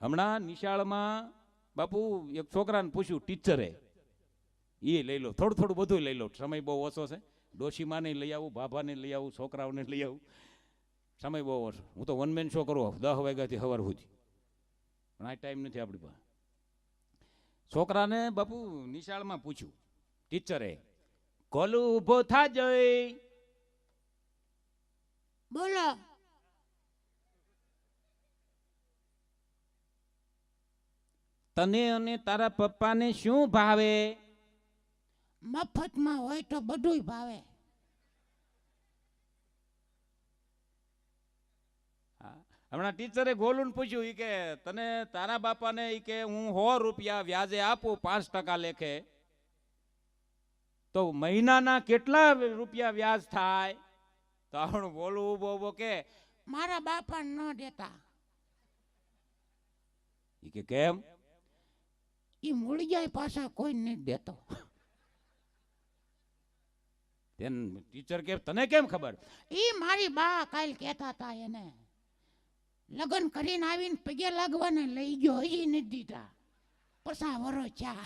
હમણાં નિશાળમાં બાપુ એક છોકરાને પૂછ્યું ટીચરે, એ લઈ લો, થોડું થોડું બધું લઈ લો, સમય બહુ ઓછો છે. ડોશીમાને લઈ આવું, બાભાને લઈ આવું, છોકરાઓને લઈ આવું, સમય બહુ ઓછો. હું તો વન મેન શો કરું 10 વાગ્યાથી સવાર સુધી, પણ આ ટાઈમ નથી આપણી પાસે. છોકરાને બાપુ નિશાળમાં પૂછ્યું ટીચરે, કોલું ઊભો થાજો, બોલો. તને અને તારા પપ્પાને શું ભાવે? મફતમાં હોય તો બધુંય ભાવે. હમણાં ટીચરે ગોલું પૂછ્યું, ઈ કે તને તારા બાપાને ઈ કે હું 100 રૂપિયા વ્યાજે આપું 5% લેખે, તો મહિનાના કેટલા રૂપિયા વ્યાજ થાય? તો આપણું બોલું ઊભો કે મારા બાપા ન દેતા. ઈ કે કેમ? ઈ મૂળી જાય પાછા કોઈ નહીં દેતો. ટીચર કે તને કેમ ખબર? ઈ મારી બા કાલ કહેતા હતા, એને લગ્ન કરીને આવીને પગે લાગવાને લઈ ગયો, હજી નથી દીધા, પસા વરો ચા.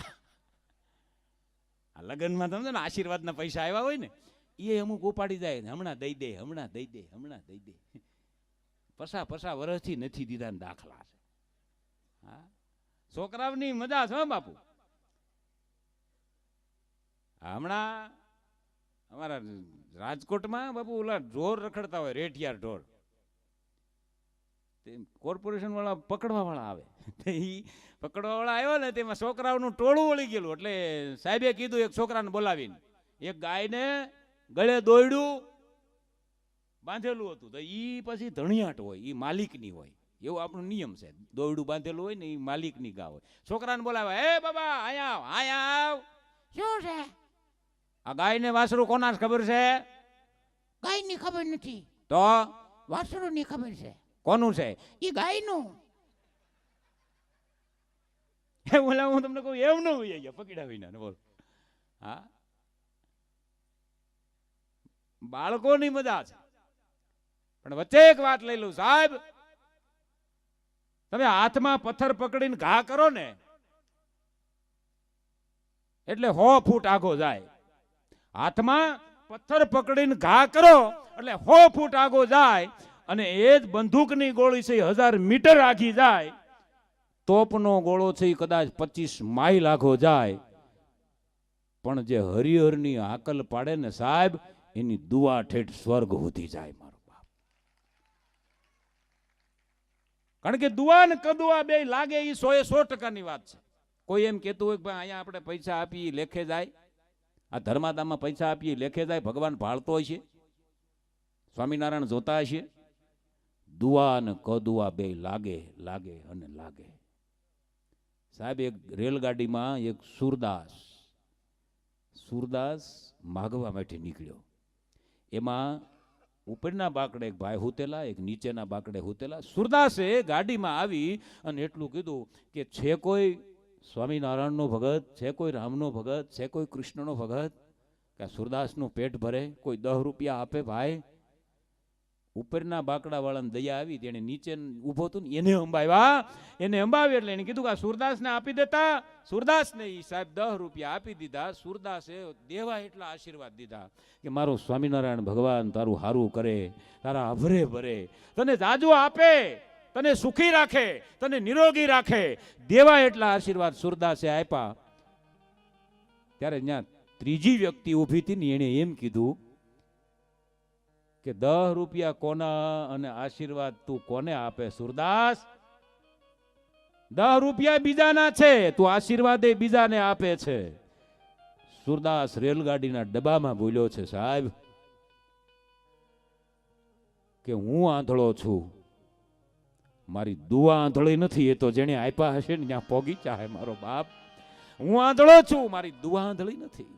આ લગ્નમાં તમને ને આશીર્વાદના પૈસા આવ્યા હોય ને, એ અમુક ઉપાડી જાય ને, હમણાં દઈ દે, હમણાં દઈ દે, હમણાં દઈ દે. પસા વર્ષથી નથી દીધા ને દાખલા છે. હા, છોકરાઓની મજા છે બાપુ. હમણાં અમારા રાજકોટમાં બાપુ ઓલા ઢોર રખડતા હોય, રેઠિયાર ઢોર, કોર્પોરેશન વાળા પકડવા વાળા આવે, એ પકડવા વાળા આવ્યો ને, તેમાં છોકરાઓનું ટોળું વળી ગયેલું. એટલે સાહેબે કીધું એક છોકરાને બોલાવીને, એક ગાયને ગળે દોયડું બાંધેલું હતું, તો એ પછી ધણિયાટ હોય, એ માલિકની હોય, એવું આપણો નિયમ છે. દોયડું બાંધેલું હોય ને એ માલિકની ગા હોય. છોકરાને બોલાવે, હે બાબા અહીંયા આવ. શું છે? આ ગાયને વાસરું કોના ખબર છે? ગાયની ખબર નથી. તો વાસરુની ખબર છે. કોનું છે? ઈ ગાયનું. બોલા હું તમને કહું, એમ ન હોય ગયા પકડા વિના. બોલ. હા, બાળકોની મજા છે. પણ વચ્ચે એક વાત લઈ લઉં સાહેબ, તમે હાથમાં પથ્થર પકડીને ઘા કરો ને એટલે 100 ફૂટ આગો જાય. હાથમાં પથ્થર પકડીને ઘા કરો એટલે 100 ફૂટ આગો જાય. અને એ જ બંદૂકની ગોળી છે 1000 મીટર આગી જાય. તોપનો ગોળો છે કદાચ 25 માઇલ આગો જાય. પણ જે હરિહરની આકલ પાડે ને સાહેબ, એની દુઆ ઠેઠ સ્વર્ગ સુધી જાય મારો બાપ. કારણ કે દુઆ ને કદુઆ બે લાગે એ 100% વાત છે. કોઈ એમ કહેતું હોય કે ભાઈ અહીંયા આપણે પૈસા આપીએ લેખે જાય, આ ધર્માદામાં પૈસા આપીએ લેખે જાય, ભગવાન ભાળતો હોય છે, સ્વામિનારાયણ જોતા હશે. દુઆ અને કદુઆ બે લાગે લાગે અને લાગે. સાહેબ એક રેલગાડીમાં એક સુરદાસ માગવા માટે નીકળ્યો. એમાં ઉપરના બાકડે એક ભાઈ હુતેલા, એક નીચેના બાકડે હુતેલા. સુરદાસે ગાડીમાં આવી અને એટલું કીધું કે છે કોઈ સ્વામિનારાયણનો ભગત, છે કોઈ રામનો ભગત, છે કોઈ કૃષ્ણનો ભગત, કે સુરદાસનું પેટ ભરે, કોઈ 10 રૂપિયા આપે ભાઈ. ઉપરના બાકડા વાળાને દયા આવી, તેને નીચે ઊભો હતું ને એને અંબાવ્યા. એને અંબાવી એટલે એને કીધું કે સુરદાસને આપી દેતા. સુરદાસને ઈ સાહેબ 10 રૂપિયા આપી દીધા. સુરદાસે દેવા એટલા આશીર્વાદ દીધા કે મારો સ્વામિનારાયણ ભગવાન તારું હારું કરે, તારા અભરે ભરે, તને જાજુ આપે, તને સુખી રાખે, તને નિરોગી રાખે. દેવા એટલા આશીર્વાદ સુરદાસે આપ્યા. ત્યારે ત્યાં ત્રીજી વ્યક્તિ ઊભી હતી ને, એને એમ કીધું કે 10 રૂપિયા કોના અને આશીર્વાદ તું કોને આપે સુરદાસ? 10 રૂપિયા બીજાના છે, તું આશીર્વાદ એ બીજાને આપે છે. સુરદાસ રેલગાડીના ડબ્બામાં બોલ્યો છે, સાહેબ કે હું આંધળો છું, મારી દુઆ આંધળી નથી. એ તો જેને આપ્યા હશે ને ત્યાં પોગી ચાહે મારો બાપ. હું આંધળો છું, મારી દુઆ આંધળી નથી.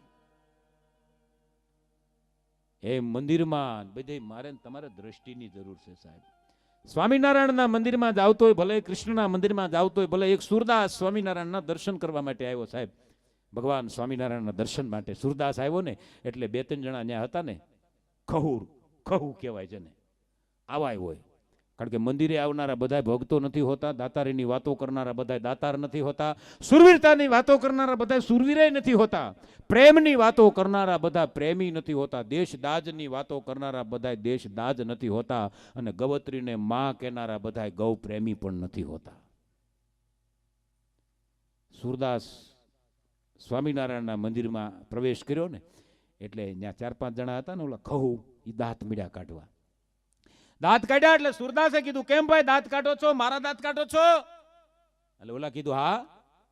એ મંદિરમાં બધે મારે તમારે દ્રષ્ટિની જરૂર છે સાહેબ. સ્વામિનારાયણના મંદિરમાં જાવતો હોય ભલે, કૃષ્ણના મંદિરમાં જાવતો હોય ભલે, એક સુરદાસ સ્વામિનારાયણના દર્શન કરવા માટે આવ્યો સાહેબ. ભગવાન સ્વામિનારાયણના દર્શન માટે સુરદાસ આવ્યો ને એટલે 2-3 જણા ત્યાં હતા ને, ખહુ કહેવાય છે ને, આવાય હોય. કારણ કે મંદિરે આવનારા બધા ભક્તો નથી હોતા, દાતારીની વાતો કરનારા બધા દાતાર નથી હોતા, સુરવીરતાની વાતો કરનારા બધા સુરવીરે નથી હોતા, પ્રેમની વાતો કરનારા બધા પ્રેમી નથી હોતા, દેશ દાજની વાતો કરનારા બધા દેશ દાજ નથી હોતા, અને ગવત્રીને માં કહેનારા બધા ગૌ પ્રેમી પણ નથી હોતા. સુરદાસ સ્વામિનારાયણના મંદિરમાં પ્રવેશ કર્યો ને એટલે ત્યાં 4-5 જણા હતા ને, ઓલા ખહુ એ દાંત મીડા કાઢવા. દાંત કાઢ્યા એટલે સુરદાસે કીધું, કેમ ભાઈ દાંત કાઢો છો, મારા દાંત કાઢો છો? એટલે ઓલા કીધું, હા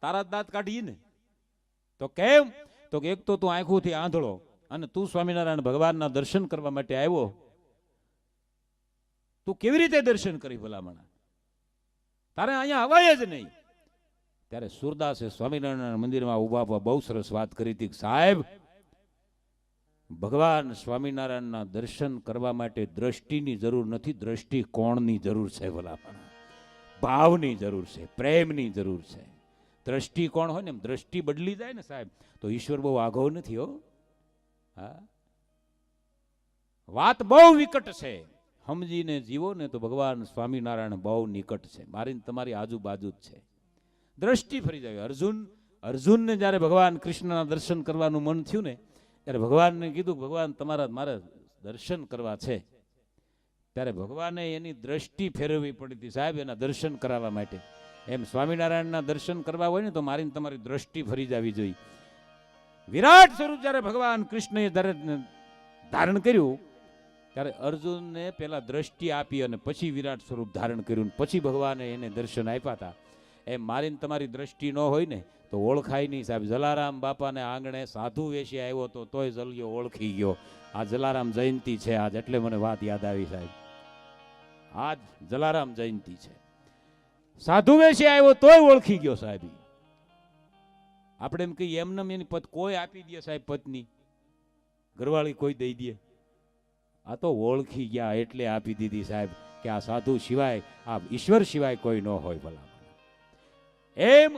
તારા દાંત કાઢીએ ને. તો કેમ? તો કે એક તો તું આંખોથી આંધળો, અને તું સ્વામિનારાયણ ભગવાનના દર્શન કરવા માટે આવ્યો, તું કેવી રીતે દર્શન કરી ભલામણ? તારે અહીંયા અવાય જ નહીં. ત્યારે સુરદાસે સ્વામિનારાયણ મંદિરમાં ઉભા બહુ સરસ વાત કરી હતી, સાહેબ ભગવાન સ્વામિનારાયણના દર્શન કરવા માટે દ્રષ્ટિની જરૂર નથી, દ્રષ્ટિકોણની જરૂર છે ભલામણ, ભાવની જરૂર છે, પ્રેમની જરૂર છે. દ્રષ્ટિકોણ હોય ને એમ દ્રષ્ટિ બદલી જાય ને સાહેબ, તો ઈશ્વર બહુ આઘો નથી હો. હા, વાત બહુ વિકટ છે, સમજીને જીવો ને તો ભગવાન સ્વામિનારાયણ બહુ નિકટ છે, મારી તમારી આજુબાજુ જ છે. દ્રષ્ટિ ફરી જાય. અર્જુનને જ્યારે ભગવાન કૃષ્ણના દર્શન કરવાનું મન થયું ને, ત્યારે ભગવાનને કીધું, ભગવાન તમારા મારે દર્શન કરવા છે. ત્યારે ભગવાને એની દ્રષ્ટિ ફેરવવી પડી હતી સાહેબ, એના દર્શન કરાવવા માટે. એમ સ્વામિનારાયણના દર્શન કરવા હોય ને તો મારી તમારી દ્રષ્ટિ ફરી જવી જોઈએ. વિરાટ સ્વરૂપ જ્યારે ભગવાન કૃષ્ણએ ધારણ કર્યું, ત્યારે અર્જુનને પેલા દ્રષ્ટિ આપી અને પછી વિરાટ સ્વરૂપ ધારણ કર્યું, પછી ભગવાને એને દર્શન આપ્યા હતા. એમ મારી તમારી દ્રષ્ટિ ન હોય ને તો ઓળખાય નહીં સાહેબ. જલારામ બાપાને આંગણે સાધુ વેશી આવ્યો તો તોય જલિયો ઓળખી ગયો. આ જલારામ જયંતિ છે આજ, એટલે મને વાત યાદ આવી સાહેબ. આજ જલારામ જયંતિ છે, સાધુ વેશી આવ્યો તોય ઓળખી ગયો સાહેબ. આપણે એમ કહીએ એમને એની પત કોઈ આપી દે સાહેબ, પત્ની ઘરવાળી કોઈ દઈ દે, આ તો ઓળખી ગયા એટલે આપી દીધી સાહેબ, કે આ સાધુ સિવાય, આ ઈશ્વર સિવાય કોઈ ન હોય ભલા. એમ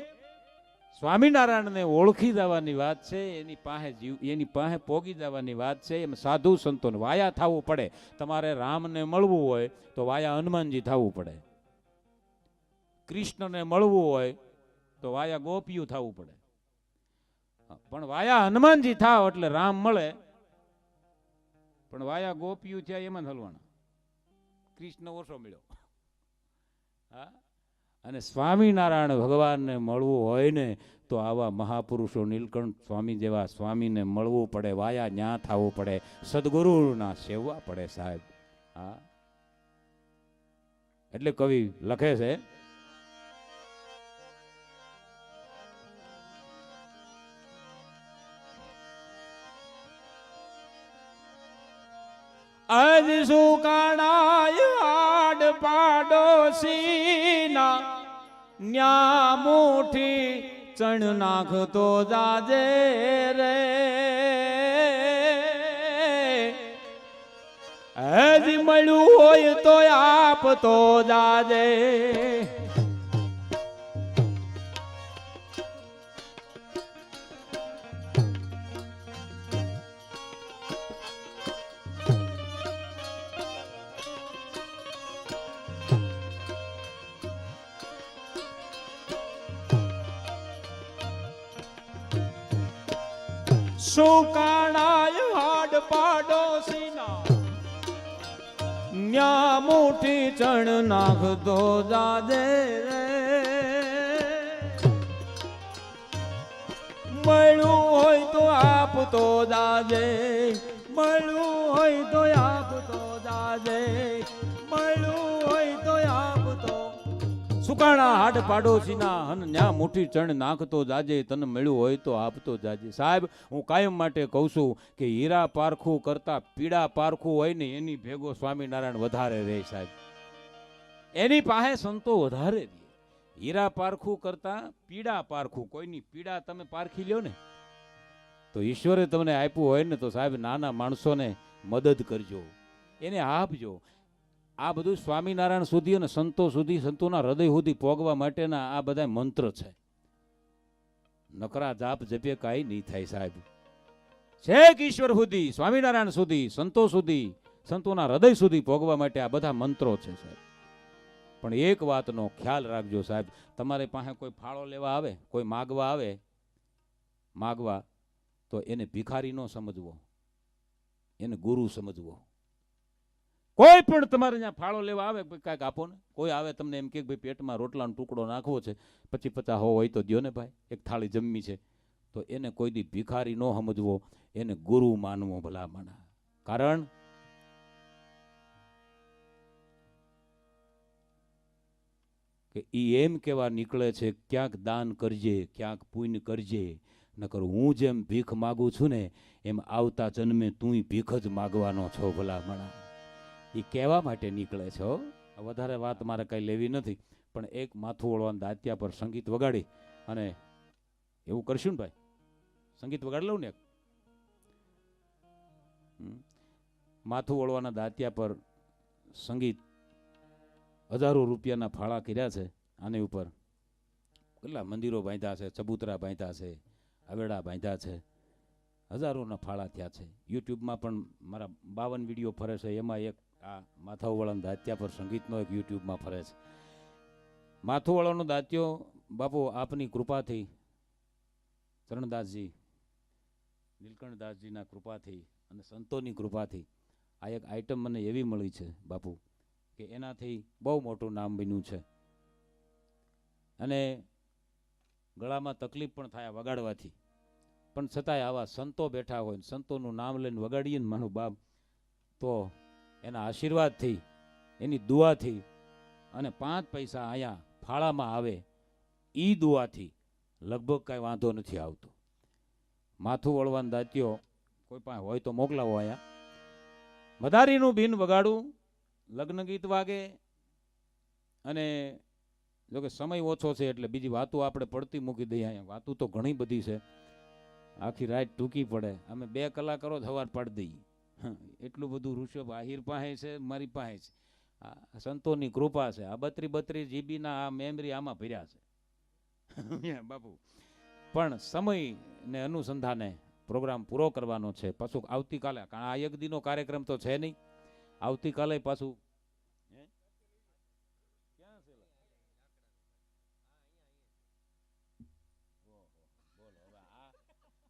સ્વામિનારાયણને ઓળખી જવાની વાત છે, એની પાસે પોગી જવાની વાત છે. એમ સાધુ સંતોને વાયા થવું પડે. તમારે રામને મળવું હોય તો વાયા હનુમાનજી થવું પડે, કૃષ્ણને મળવું હોય તો વાયા ગોપીયું થવું પડે. પણ વાયા હનુમાનજી થાવ એટલે રામ મળે, પણ વાયા ગોપીયું થયા એમાં હલવાના, કૃષ્ણ ઓછો મળ્યો. હા, અને સ્વામિનારાયણ ભગવાનને મળવું હોય ને તો આવા મહાપુરુષો નીલકંઠ સ્વામી જેવા સ્વામીને મળવું પડે, વાયા ન્યા થવું પડે, સદગુરુના સેવવા પડે સાહેબ. હા, એટલે કવિ લખે છે, આજ સુકાણાય આડ પાડોશીના, ન્યા મુઠી ચણ નાખતો જાજે રે. હજી મળ્યું હોય તો આપતો જાજે, સુકાણાય હાડ પાડોશીના, ન્યા મુઠી ચણ નાખતો જાજે રે. મળ્યું હોય તો આપતો જાજે, મળ્યું હોય તો આપતો જાજે, મળ્યું હોય તો આપતો. સુકાણા હાડ પાડોશીના, હન ન્યા મુઠી ચણ નાખતો જાજે, તને મળ્યું હોય તો આપતો જાજે. સાહેબ હું કાયમ માટે કહું છું કે હીરા પારખું કરતા પીડા પારખું હોય ને એની ભેગો સ્વામિનારાયણ વધારે રહે સાહેબ, એની પાસે સંતો વધારે રહે. હીરા પારખું કરતા પીડા પારખું, કોઈની પીડા તમે પારખી લ્યો ને તો ઈશ્વરે તમને આપ્યું હોય ને તો સાહેબ નાના માણસોને મદદ કરજો, એને આપજો. આ બધું સ્વામિનારાયણ સુધી અને સંતો સુધી, સંતોના હૃદય સુધી પોગવા માટેના આ બધા મંત્ર છે. નકરા જાપ જપે કાંઈ નહીં થાય સાહેબ. છેક ઈશ્વર સુધી, સ્વામિનારાયણ સુધી, સંતો સુધી, સંતોના હૃદય સુધી પોગવા માટે આ બધા મંત્રો છે સાહેબ. પણ એક વાતનો ખ્યાલ રાખજો સાહેબ, તમારી પાસે કોઈ ફાળો લેવા આવે, કોઈ માગવા તો એને ભિખારી ન સમજવો, એને ગુરુ સમજવો. કોઈ પણ તમારે ત્યાં ફાળો લેવા આવે કાંઈક આપો ને. કોઈ આવે તમને એમ કે ભાઈ પેટમાં રોટલાનો ટુકડો નાખવો છે, 25-50 હોય તો દ્યો ને ભાઈ, એક થાળી જમવી છે, તો એને કોઈ દી ભિખારી ન સમજવો, એને ગુરુ માનવો ભલામણ. કારણ કે ઈ એમ કેવા નીકળે છે ક્યાંક દાન કરજે, ક્યાંક પુણ્ય કરજે, નકર હું જેમ ભીખ માગું છું ને એમ આવતા જન્મે તું ભીખ જ માગવાનો છો ભલામણ. એ કહેવા માટે નીકળે છે. વધારે વાત મારે કઈ લેવી નથી, પણ એક માથું વળવાના દાંતિયા પર સંગીત વગાડી અને એવું કરશું ને ભાઈ, સંગીત વગાડી લઉં ને. માથું વળવાના દાંતિયા પર સંગીત, હજારો રૂપિયાના ફાળા કર્યા છે. આની ઉપર કેટલા મંદિરો બાંધ્યા છે, ચબૂતરા બાંધ્યા છે, હવેડા બાંધ્યા છે, હજારોના ફાળા થયા છે. યુટ્યુબમાં પણ મારા 52 વિડીયો ફરે છે, એમાં એક આ માથાવાળાના દાંતિયા પર સંગીતનો એક યુટ્યુબમાં ફરે છે. માથુવાળાનો દાંતિયો બાપુ આપની કૃપાથી, ચરણદાસજી નીલકંઠદાસજીના કૃપાથી અને સંતોની કૃપાથી આ એક આઈટમ મને એવી મળી છે બાપુ કે એનાથી બહુ મોટું નામ બન્યું છે. અને ગળામાં તકલીફ પણ થાય વગાડવાથી, પણ છતાંય આવા સંતો બેઠા હોય, સંતોનું નામ લઈને વગાડીએ ને માનું બાપ, તો એના આશીર્વાદથી, એની દુઆથી અને 5 પૈસા અહીંયા ફાળામાં આવે, ઈ દુઆથી લગભગ કાંઈ વાંધો નથી આવતો. માથું વળવાનો દાંતિયો કોઈ પાસે હોય તો મોકલાવો અહીંયા. મદારીનું બીન વગાડું, લગ્ન ગીત વાગે, અને જોકે સમય ઓછો છે એટલે બીજી વાતો આપણે પડતી મૂકી દઈએ. અહીંયા વાતો તો ઘણી બધી છે, આખી રાત ટૂંકી પડે. અમે 2 કલાકારો જ હવાર પાડી દઈએ. એટલું બધું ઋષભ આહિર પાસે છે, મારી પાસે છે, સંતોની કૃપા છે. આ 32 જીબીના આ મેમરી આમાં ભર્યા છે બાપુ. પણ સમય ને અનુસંધાને પ્રોગ્રામ પૂરો કરવાનો છે. પાછું આવતીકાલે, કારણ આ એક દીનો કાર્યક્રમ તો છે નહીં, આવતીકાલે પાછું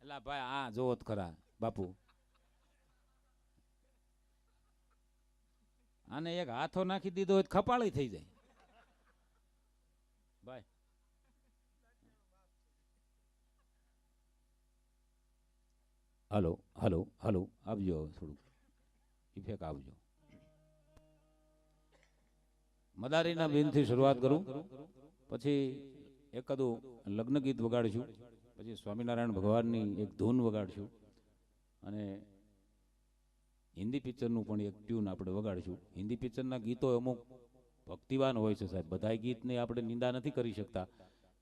એલા ભાઈ આ જોત ખરા બાપુ, આને એક હાથો નાખી દીધો હોય ખપાળી થઈ જાય ભાઈ. હલો હલો હલો, આવજો થોડુંક ઇફેક્ટ આવજો. મદારીના બીનથી શરૂઆત કરું, પછી એકાદું લગ્ન ગીત વગાડીશું, પછી સ્વામિનારાયણ ભગવાનની એક ધૂન વગાડશું, અને હિન્દી પિક્ચરનું પણ એક ટ્યુન આપણે વગાડીશું. હિન્દી પિક્ચરના ગીતો અમુક ભક્તિવાન હોય છે સાહેબ, બધા ગીતને આપણે નિંદા નથી કરી શકતા.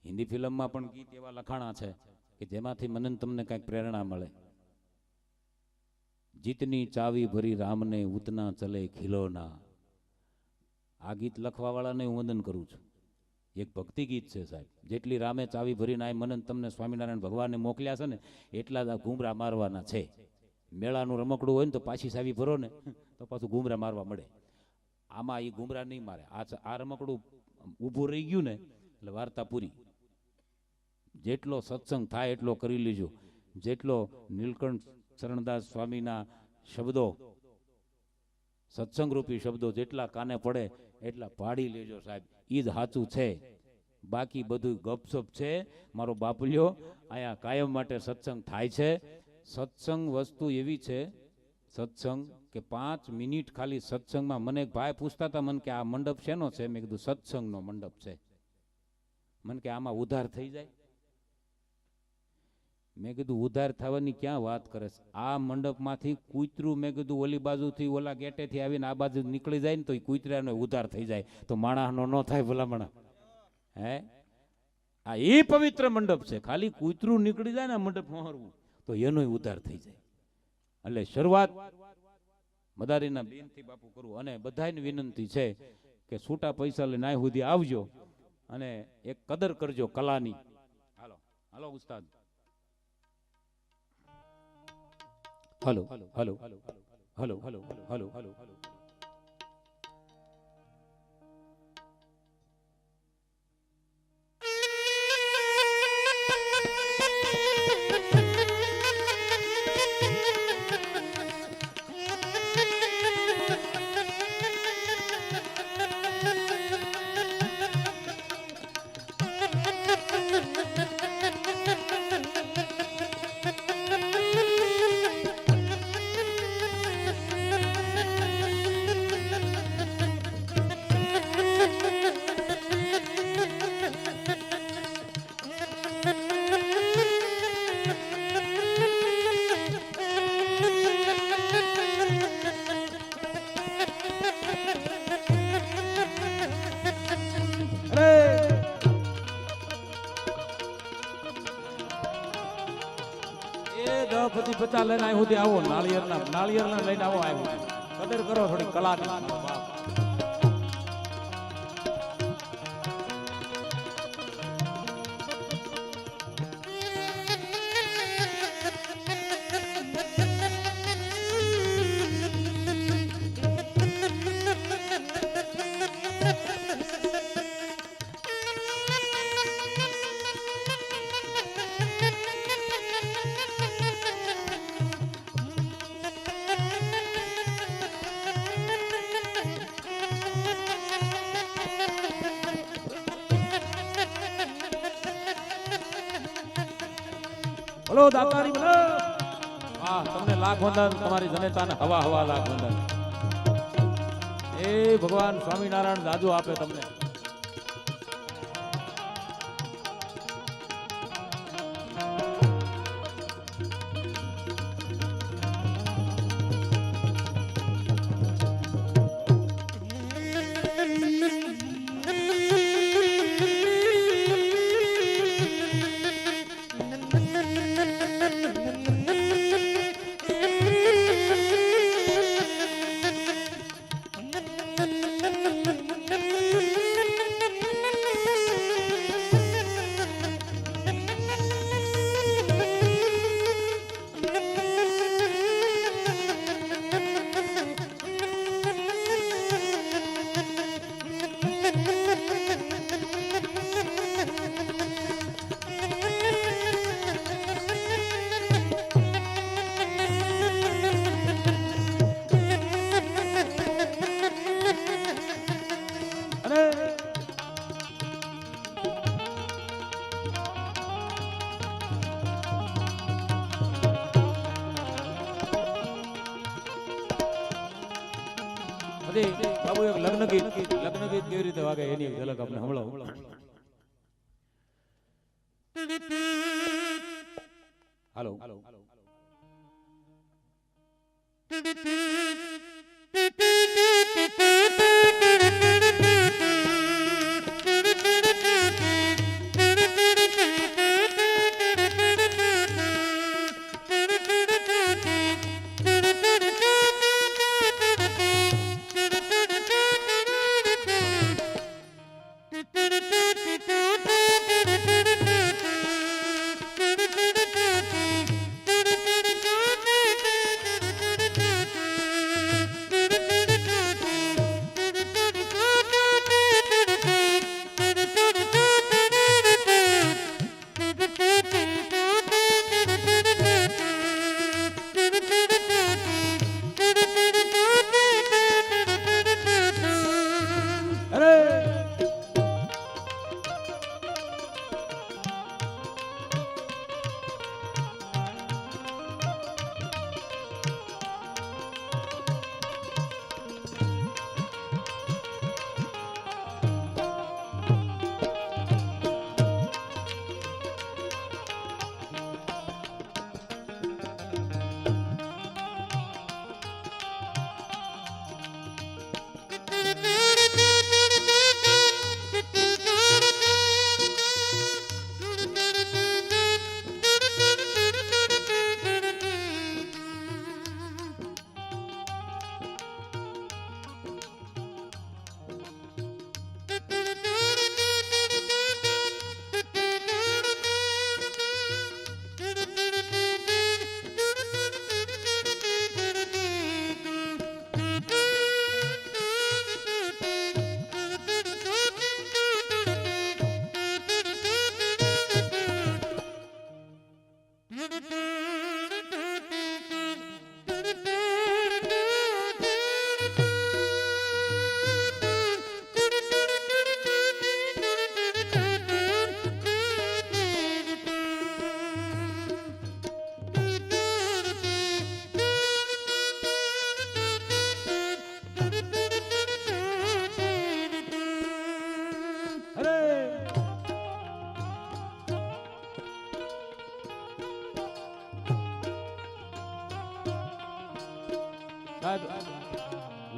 હિન્દી ફિલ્મમાં પણ ગીત એવા લખાણા છે કે જેમાંથી મને તમને કંઈક પ્રેરણા મળે. જીતની ચાવી ભરી રામને ઉતના ચલે ખિલોના. આ ગીત લખવાવાળાને હું વંદન કરું છું. એક ભક્તિ ગીત છે સાહેબ. જેટલી રામે ચાવી ભરીને આ મને તમને સ્વામિનારાયણ ભગવાનને મોકલ્યા છે ને, એટલા જ આ ઘૂમરા મારવાના છે. મેળાનું રમકડું હોય ને તો પાછી ચાવી ભરો ને તો પાછું ઘૂમરા મારવા મળે. આમાં એ ઘૂમરા નહીં મારે. આ રમકડું ઊભું રહી ગયું ને એટલે વાર્તા પૂરી. જેટલો સત્સંગ થાય એટલો કરી લેજો. જેટલો નીલકંઠ ચરણદાસ સ્વામીના શબ્દો, સત્સંગ રૂપી શબ્દો જેટલા કાને પડે એટલા પાડી લેજો સાહેબ. ઈ જ સાચું છે, બાકી બધું ગપસપ છે. મારો બાપલ્યો, અહીંયા કાયમ માટે સત્સંગ થાય છે. સત્સંગ વસ્તુ એવી છે, સત્સંગ કે 5 મિનિટ ખાલી સત્સંગમાં. મને એક ભાઈ પૂછતા હતા મને કે આ મંડપ શેનો છે? મેં કીધું સત્સંગનો મંડપ છે. મને કે આમાં ઉધાર થઈ જાય? મેં કીધું ઉધાર થવાની ક્યાં વાત કરે છે? આ મંડપમાંથી કૂતરું, મેં કીધું ઓલી બાજુથી ઓલા ગેટેથી આવીને આ બાજુ નીકળી જાય ને તો એ કૂતરાનો ઉધાર થઈ જાય, તો માણસનો ન થાય ભલામણા? હે, આ એ પવિત્ર મંડપ છે. ખાલી કૂતરું નીકળી જાય ને મંડપ મોહરવું તો એનો ઉધાર થઈ જાય. એટલે શરૂઆત મદારીના બેનથી બાપુ કરું, અને બધાને વિનંતી છે કે છૂટા પૈસા લઈને આ સુધી આવજો અને એક કદર કરજો કલાની. હાલો હાલો ઉસ્તાદ. હલો હલો હલો હલો હલો હલો હલો. પૈસા લઈને અહીં સુધી આવો, નાળિયેરના લઈને આવો, આવ્યો કદર કરો થોડી કલાની. બાપ. બોલો દાતારી બોલો. વાહ, તમને લાખ વંદન, તમારી જનતાને હવા હવા લાખ વંદન. એ ભગવાન સ્વામિનારાયણ દાદુ આપે તમને. બાબુ એક લગ્ન ગીત કેવી રીતે વાગે એની એક ઝલક આપણે સંભળાવો. હાલો.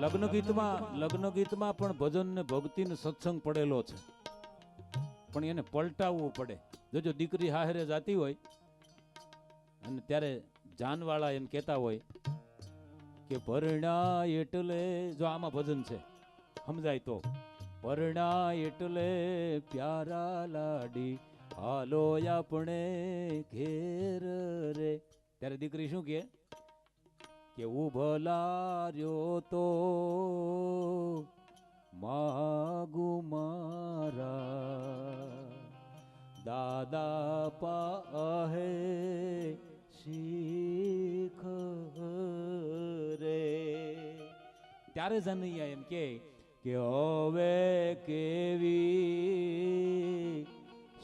લગ્ન ગીતમાં પણ ભજન ને ભક્તિ ને સત્સંગ પડેલો છે, પણ એને પલટાવવું પડે. જો દીકરી હાહરે જાતી હોય અને ત્યારે જાનવાળા એમ કહેતા હોય કે પરણા એટલે, જો આમાં ભજન છે સમજાય તો, પરણા એટલે પ્યારા લાડી હાલો આપણે ઘેર રે. ત્યારે દીકરી શું કે ઉભલા રહ્યો તો માગુ મારા દાદા પાહે શીખ રે. ત્યારે જનૈયા એમ કે હવે કેવી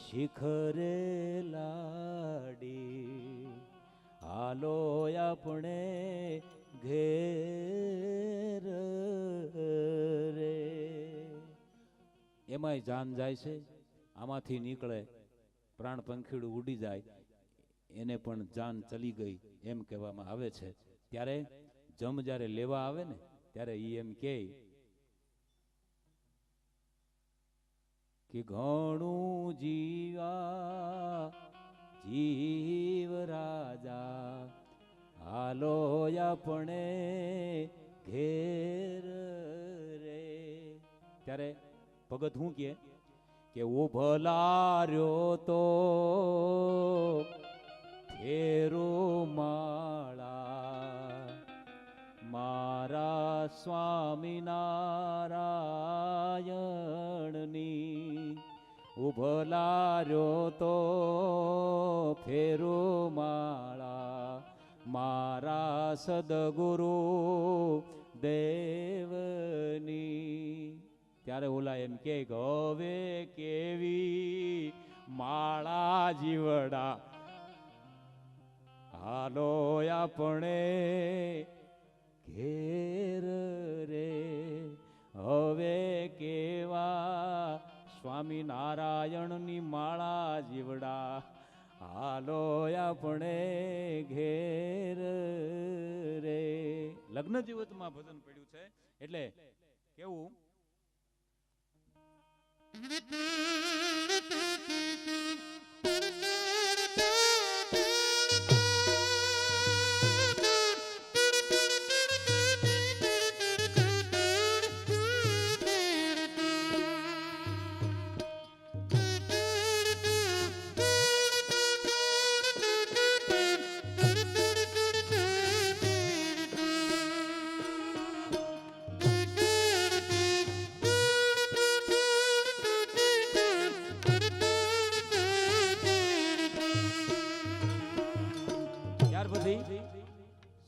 શિખરે લાડી હાલો આપણે ઘેર રે. એમાંય જાન જાય છે, આમાંથી નીકળે પ્રાણ પંખીડું ઉડી જાય, એને પણ જાન ચલી ગઈ એમ કહેવામાં આવે છે. ત્યારે જમ જ્યારે લેવા આવે ને ત્યારે ઈ એમ કે ઘણું જીવા જીવ રાજા હાલો આપણે ઘેર રે. ત્યારે ભગત શું કે ઉભલા રહ્યો તો ફેરો માળા મારા સ્વામિનારાયણની. ઉભલા રહ્યો તો ફેરો માળા મારા સદગુરુ દેવની. ત્યારે ઓલા એમ કે હવે કેવી માળા જીવડા હાલો આપણે ઘેર રે. હવે કેવા સ્વામિનારાયણની માળા જીવડા હાલો આપણે ઘેર રે. લગ્ન જીવતમાં ભજન પડ્યું છે એટલે કેવું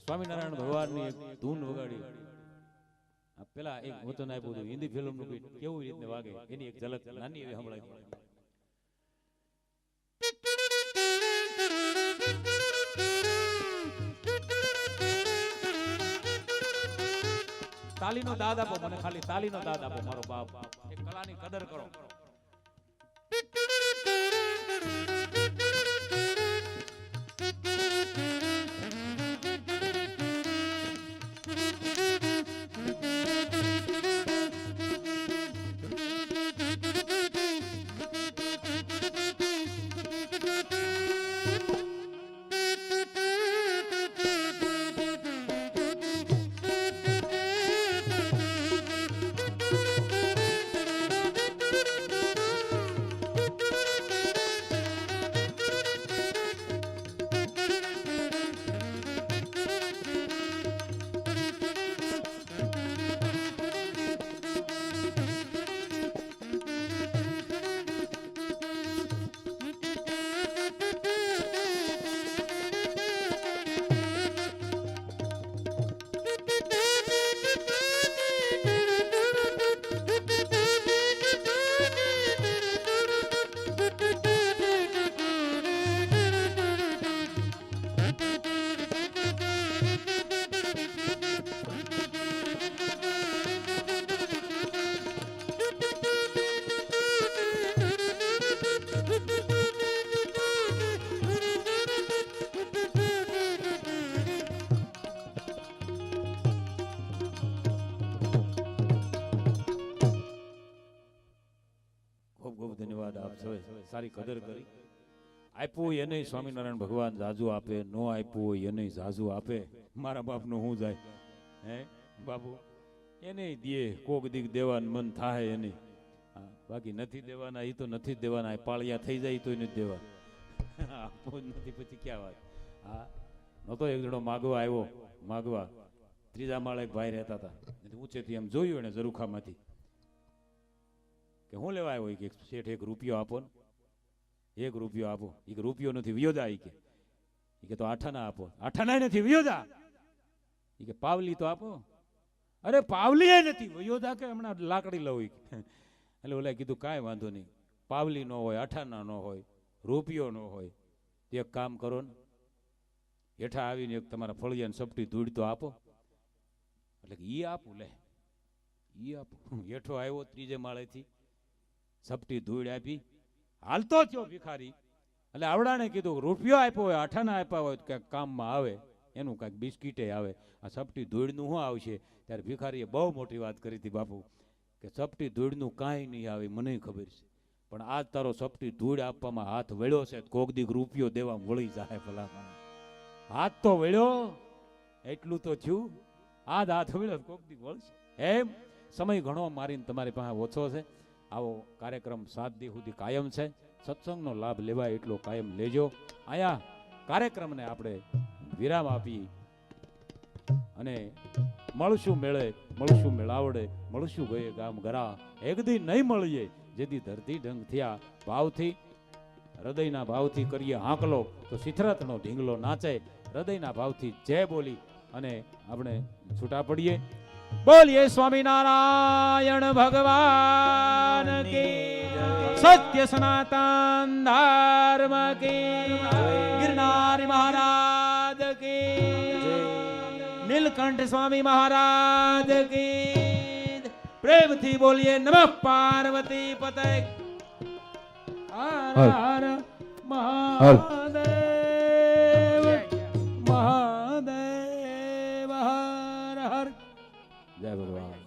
સ્વામિનારાયણ ભગવાનની એક ધૂન વગાડી. પેલા એક વચન આપ્યું હતું હિન્દી ફિલ્મનું ગીત કેવું રીતને વાગે એની એક ઝલક નાની એવી સંભળાવી. તાલીનો દાદ આપો મને, ખાલી તાલીનો દાદ આપો મારો બાપ. એક કલાની કદર કરો. સારી કદર કરી. આપ્યું એને સ્વામિનારાયણ ભગવાન જાજુ આપે, નો આપ્યું હોય એને જાજુ આપે. મારા બાપનું શું જાય હે બાપુ, એને દે કોક દીક દેવાનું મન થાય એને. હા, બાકી નથી દેવાના એ તો નથી જ દેવાના. પાળિયા થઈ જાય તો નથી દેવા. આપવું જ નથી પછી ક્યાં વાત. હા, નતો એક જણો માગવા આવ્યો, માગવા ત્રીજા માળે એક ભાઈ રહેતા હતા. ઊંચેથી એમ જોયું એને ઝરૂખામાંથી કે હું લેવા આવ્યો કે શેઠ 1 રૂપિયો આપો ને, 1 રૂપિયો આપો. એ કે રૂપિયો નથી વિયોદા. એ કે તો આઠાના આપો. આઠાના નથી વિયોદા. એ કે પાવલી તો આપો. અરે પાવલી એ નથી વિયોદા કે હમણાં લાકડી લઉં. એટલે ઓલા કીધું કાંઈ વાંધો નહીં, પાવલી ન હોય, આઠાના ન હોય, રૂપિયો ન હોય, એક કામ કરો ને, હેઠા આવીને એક તમારા ફળિયાને સપટી ધૂળ તો આપો. એટલે કે ઈ આપું, લે ઈ આપું. હેઠો આવ્યો ત્રીજે માળેથી, સપટી ધૂળ આપી, હાલતો થયો ભિખારી. એટલે આવડાને કીધું રૂપિયો આપ્યો હોય, આઠાના આપ્યા હોય ક્યાંક કામમાં આવે, એનું કાંઈક બિસ્કીટે આવે, આ સપટી ધૂળનું શું આવશે? ત્યારે ભિખારીએ બહુ મોટી વાત કરી હતી બાપુ કે સપટી ધૂળનું કાંઈ નહીં આવે, મને ખબર છે, પણ આજ તારો સપટી ધૂળ આપવામાં હાથ વળ્યો છે, કોક દીક રૂપિયો દેવા વળી જાય. ભલા હાથ તો વળ્યો, એટલું તો થયું. આજ હાથ વળ્યો કોક દીક વળશે. એમ સમય ઘણો મારીને તમારી પાસે ઓછો છે. આવો કાર્યક્રમ 7 દી સુધી કાયમ છે. સત્સંગનો લાભ લેવાય એટલો કાયમ લેજો. આયા કાર્યક્રમને આપણે વિરામ આપી અને મળશું મેળે, મળશું મેળાવડે, મળશું ગયે ગામ ગરા. એક દી નહીં મળીએ જેથી ધરતી ઢંગ થયા. ભાવથી, હૃદયના ભાવથી કરીએ હાંકલો તો સિથરતનો ઢીંગલો નાચે. હૃદયના ભાવથી જય બોલી અને આપણે છૂટા પડીએ. બોલીએ સ્વામિનારાયણ ભગવાન કી, સત્ય સનાતન ધર્મ કી, ગિરનારી મહારાજ કી, નીલકંઠ સ્વામી મહારાજ કી. પ્રેમથી બોલીએ નમઃ પાર્વતી પતય. હર હર મહાદેવ, મહાદેવ હર હર. જય ભગવાન.